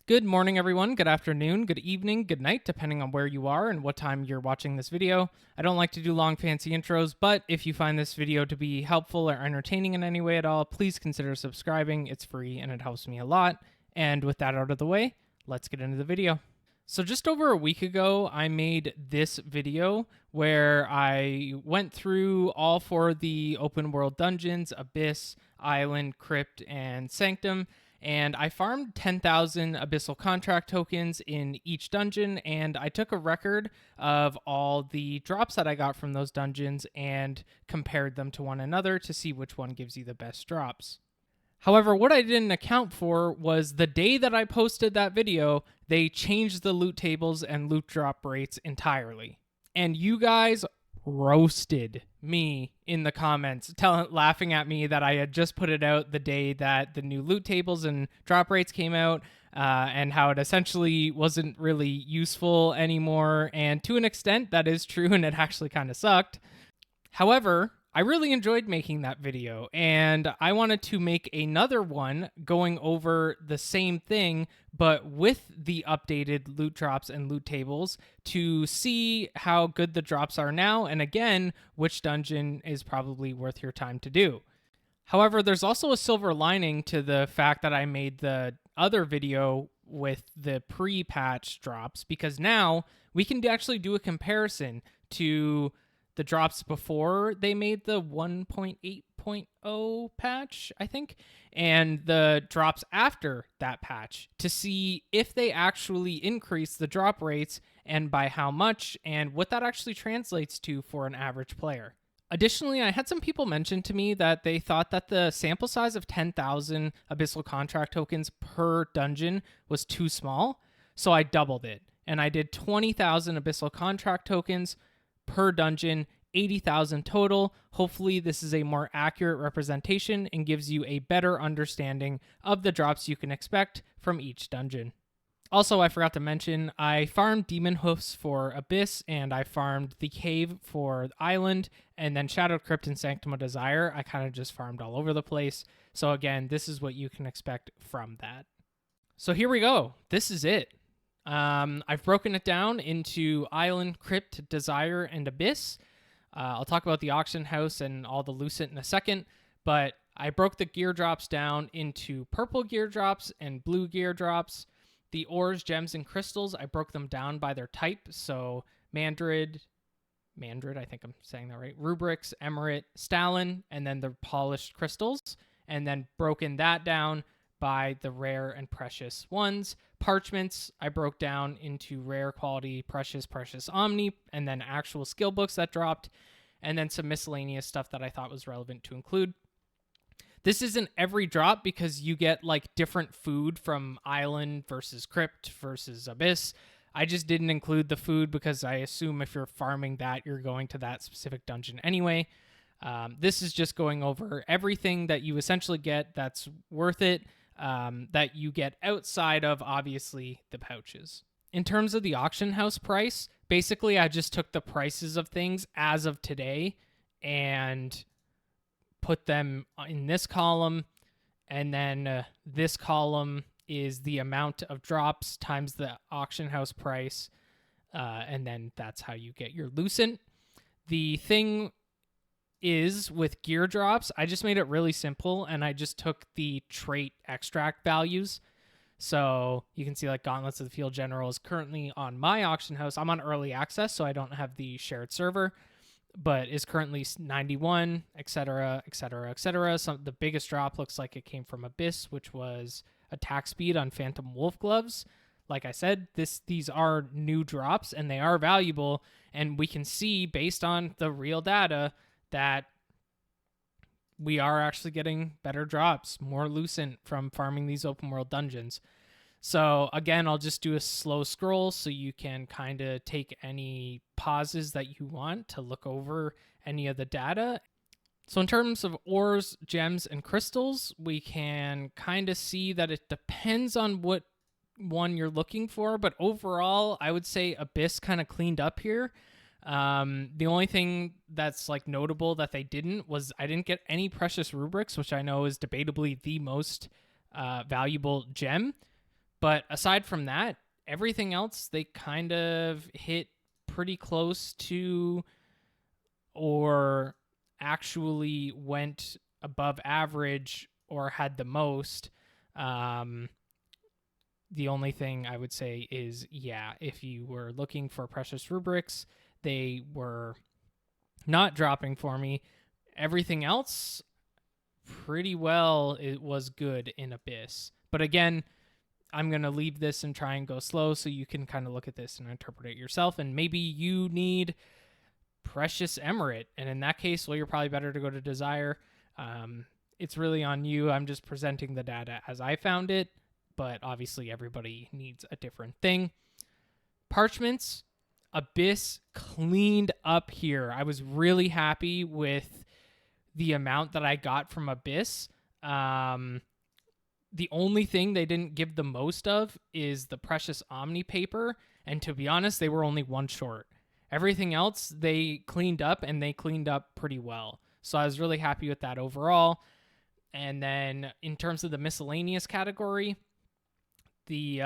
Good morning, everyone. Good afternoon, good evening, good night, depending on where you are and what time you're watching this video. I don't like to do long, fancy intros, but if you find this video to be helpful or entertaining in any way at all, please consider subscribing. It's free and it helps me a lot. And with that out of the way, let's get into the video. So just over a week ago, I made this video where I went through all four of the open world dungeons: Abyss, Island, Crypt, and Sanctum. And I farmed 10,000 Abyssal Contract tokens in each dungeon, and I took a record of all the drops that I got from those dungeons and compared them to one another to see which one gives you the best drops. However, what I didn't account for was the day that I posted that video, they changed the loot tables and loot drop rates entirely. And you guys roasted me in the comments, laughing at me that I had just put it out the day that the new loot tables and drop rates came out, and how it essentially wasn't really useful anymore. And to an extent, that is true, and it actually kind of sucked. However, I really enjoyed making that video, and I wanted to make another one going over the same thing, but with the updated loot drops and loot tables to see how good the drops are now, and again, which dungeon is probably worth your time to do. However, there's also a silver lining to the fact that I made the other video with the pre-patch drops, because now we can actually do a comparison to the drops before they made the 1.8.0 patch, I think, and the drops after that patch to see if they actually increase the drop rates and by how much and what that actually translates to for an average player. Additionally, I had some people mention to me that they thought that the sample size of 10,000 Abyssal Contract tokens per dungeon was too small, so I doubled it, and I did 20,000 Abyssal Contract tokens per dungeon, 80,000 total. Hopefully this is a more accurate representation and gives you a better understanding of the drops you can expect from each dungeon. Also, I forgot to mention, I farmed Demon Hoofs for Abyss, and I farmed the Cave for Island, and then Shadowed Crypt and Sanctum of Desire. I kind of just farmed all over the place. So again, this is what you can expect from that. So here we go. This is it. I've broken it down into Island, Crypt, Desire, and Abyss. I'll talk about the auction house and all the Lucent in a second, but I broke the gear drops down into purple gear drops and blue gear drops. The ores, gems, and crystals, I broke them down by their type. So Mandrid, I think I'm saying that right, Rubrix, Emerald, Stalin, and then the polished crystals, and then broken that down by the rare and precious ones. Parchments, I broke down into rare, quality, precious, omni, and then actual skill books that dropped, and then some miscellaneous stuff that I thought was relevant to include. This isn't every drop because you get like different food from Island versus Crypt versus Abyss. I just didn't include the food because I assume if you're farming that, you're going to that specific dungeon anyway. This is just going over everything that you essentially get that's worth it, that you get outside of, obviously, the pouches. In terms of the auction house price, basically I just took the prices of things as of today and put them in this column, and then this column is the amount of drops times the auction house price, and then that's how you get your Lucent. The thing is with gear drops, I just made it really simple, and I just took the trait extract values. So you can see like Gauntlets of the Field General is currently on my auction house. I'm on early access, so I don't have the shared server, but is currently 91, etc., etc., etc. So the biggest drop looks like it came from Abyss, which was attack speed on Phantom Wolf Gloves. Like I said, these are new drops, and they are valuable, and we can see based on the real data that we are actually getting better drops, more Lucent from farming these open world dungeons. So again, I'll just do a slow scroll so you can kind of take any pauses that you want to look over any of the data. So in terms of ores, gems, and crystals, we can kind of see that it depends on what one you're looking for, but overall, I would say Abyss kind of cleaned up here. The only thing that's like notable that they didn't was I didn't get any precious Rubrix, which I know is debatably the most valuable gem. But aside from that, everything else they kind of hit pretty close to or actually went above average or had the most. The only thing I would say is, yeah, if you were looking for precious rubrics, they were not dropping for me. Everything else, pretty well, it was good in Abyss. But again, I'm going to leave this and try and go slow so you can kind of look at this and interpret it yourself. And maybe you need Precious Emirate. And in that case, well, you're probably better to go to Desire. It's really on you. I'm just presenting the data as I found it. But obviously everybody needs a different thing. Parchments, Abyss cleaned up here. I was really happy with the amount that I got from Abyss. The only thing they didn't give the most of is the Precious Omni paper. And to be honest, they were only one short. Everything else they cleaned up, and they cleaned up pretty well. So I was really happy with that overall. And then in terms of the miscellaneous category, the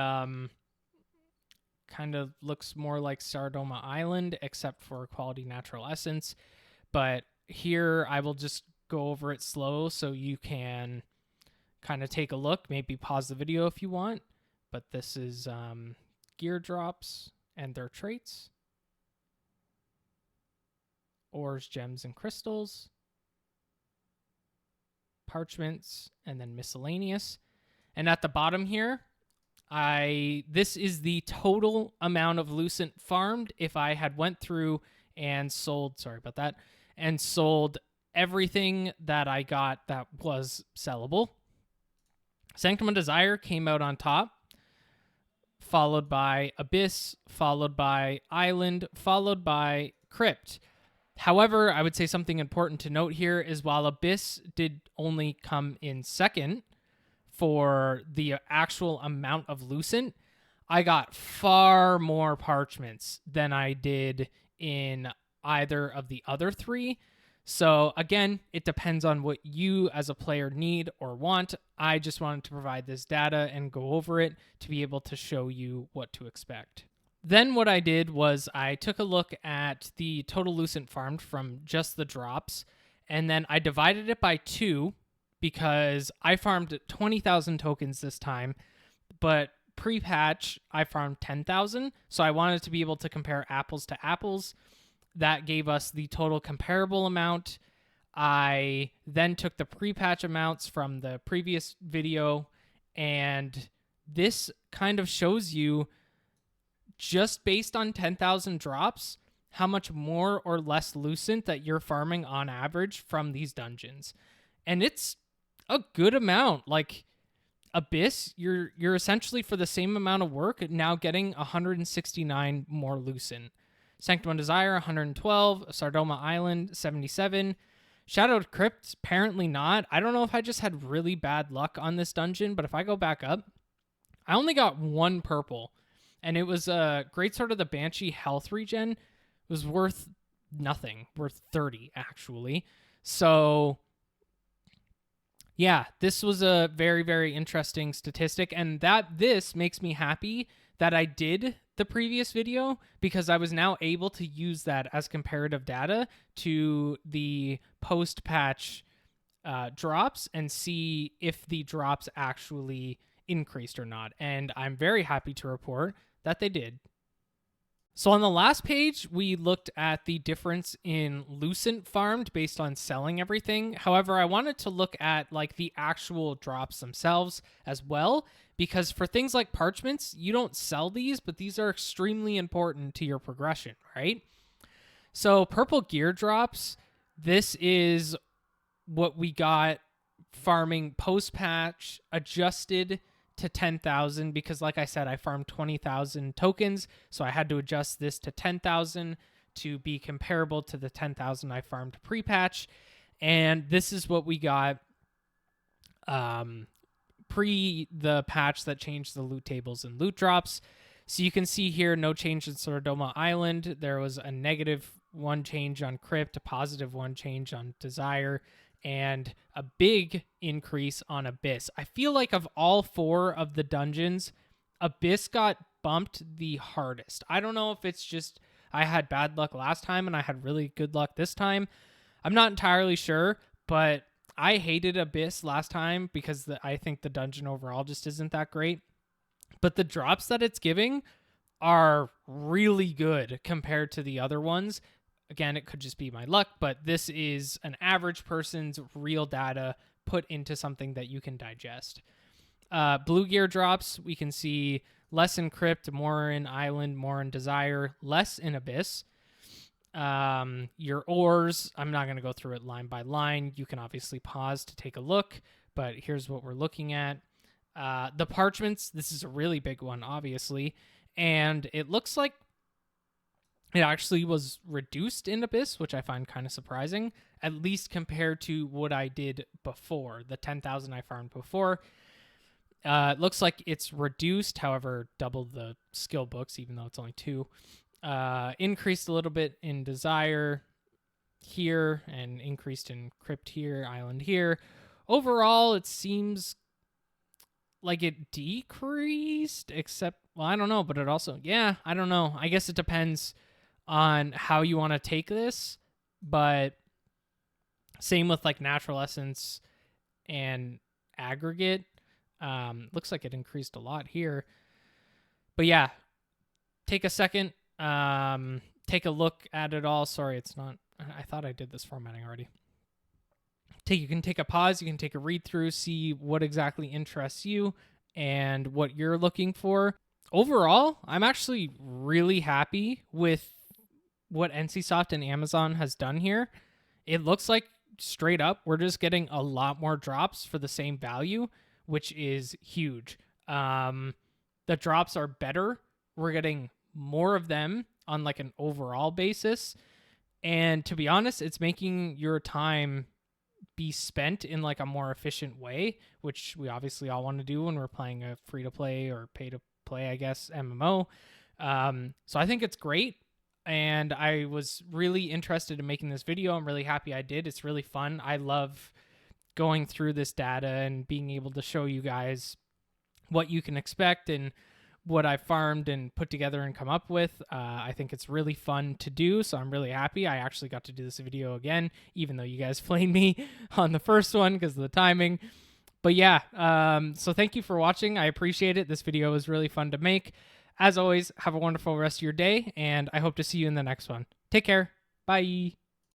kind of looks more like Sardoma Island, except for Quality Natural Essence. But here I will just go over it slow so you can kind of take a look. Maybe pause the video if you want. But this is gear drops and their traits. Ores, gems, and crystals. Parchments, and then miscellaneous. And at the bottom here, this is the total amount of Lucent farmed if I had went through and sold, and sold everything that I got that was sellable. Sanctum of Desire came out on top, followed by Abyss, followed by Island, followed by Crypt. However, I would say something important to note here is while Abyss did only come in second for the actual amount of Lucent, I got far more parchments than I did in either of the other three. So again, it depends on what you as a player need or want. I just wanted to provide this data and go over it to be able to show you what to expect. Then what I did was I took a look at the total Lucent farmed from just the drops, and then I divided it by 2 because I farmed 20,000 tokens this time, but pre-patch I farmed 10,000, so I wanted to be able to compare apples to apples. That gave us the total comparable amount. I then took the pre-patch amounts from the previous video, and this kind of shows you, just based on 10,000 drops, how much more or less Lucent that you're farming on average from these dungeons. And it's a good amount. Like Abyss, you're essentially for the same amount of work now getting 169 more Lucent. Sanctum of Desire, 112. Sardoma Island, 77. Shadowed Crypt, apparently not. I don't know if I just had really bad luck on this dungeon, but if I go back up, I only got 1 purple. And it was a Greatsword of the Banshee health regen. It was worth nothing, worth 30 actually. So yeah, this was a very, very interesting statistic, and this makes me happy that I did the previous video, because I was now able to use that as comparative data to the post-patch drops and see if the drops actually increased or not. And I'm very happy to report that they did. So on the last page, we looked at the difference in Lucent farmed based on selling everything. However, I wanted to look at like the actual drops themselves as well, because for things like parchments, you don't sell these, but these are extremely important to your progression, right? So purple gear drops, this is what we got farming post-patch adjusted to 10,000, because like I said, I farmed 20,000 tokens, so I had to adjust this to 10,000 to be comparable to the 10,000 I farmed pre-patch. And this is what we got pre the patch that changed the loot tables and loot drops. So you can see here, no change in Sardoma Island. There was a -1 change on Crypt, a +1 change on Desire, and a big increase on Abyss. I feel like of all 4 of the dungeons, Abyss got bumped the hardest. I don't know if it's just I had bad luck last time and I had really good luck this time. I'm not entirely sure, but I hated Abyss last time because I think the dungeon overall just isn't that great. But the drops that it's giving are really good compared to the other ones. Again, it could just be my luck, but this is an average person's real data put into something that you can digest. Blue gear drops, we can see less in Crypt, more in Island, more in Desire, less in Abyss. Your ores, I'm not going to go through it line by line. You can obviously pause to take a look, but here's what we're looking at. The parchments, this is a really big one, obviously, and it looks like it actually was reduced in Abyss, which I find kind of surprising, at least compared to what I did before, the 10,000 I farmed before. It looks like it's reduced, however, double the skill books, even though it's only 2. Increased a little bit in Desire here, and increased in Crypt here, Island here. Overall, it seems like it decreased, except, well, I don't know, but it also, yeah, I don't know. I guess it depends on how you want to take this, but same with like Natural Essence and Aggregate. Looks like it increased a lot here. But yeah, take a second, take a look at it all. Sorry, it's not, I thought I did this formatting already. You can take a pause, you can take a read through, see what exactly interests you and what you're looking for. Overall, I'm actually really happy with what NCSoft and Amazon has done here. It looks like straight up, we're just getting a lot more drops for the same value, which is huge. The drops are better. We're getting more of them on like an overall basis. And to be honest, it's making your time be spent in like a more efficient way, which we obviously all want to do when we're playing a free-to-play or pay-to-play, I guess, MMO. So I think it's great. And I was really interested in making this video. I'm really happy I did. It's really fun. I love going through this data and being able to show you guys what you can expect and what I farmed and put together and come up with. I think it's really fun to do, so I'm really happy. I actually got to do this video again, even though you guys flamed me on the first one because of the timing. But yeah, so thank you for watching. I appreciate it. This video was really fun to make. As always, have a wonderful rest of your day, and I hope to see you in the next one. Take care. Bye.